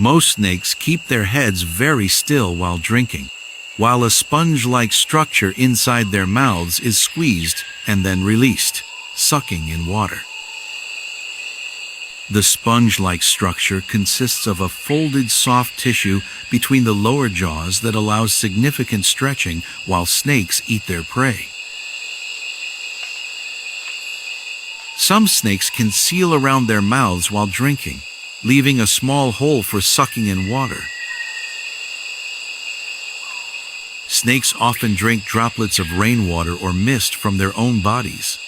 Most snakes keep their heads very still while drinking, while a sponge-like structure inside their mouths is squeezed and then released, sucking in water. The sponge-like structure consists of a folded soft tissue between the lower jaws that allows significant stretching while snakes eat their prey. Some snakes can seal around their mouths while drinking, leaving a small hole for sucking in water. Snakes often drink droplets of rainwater or mist from their own bodies.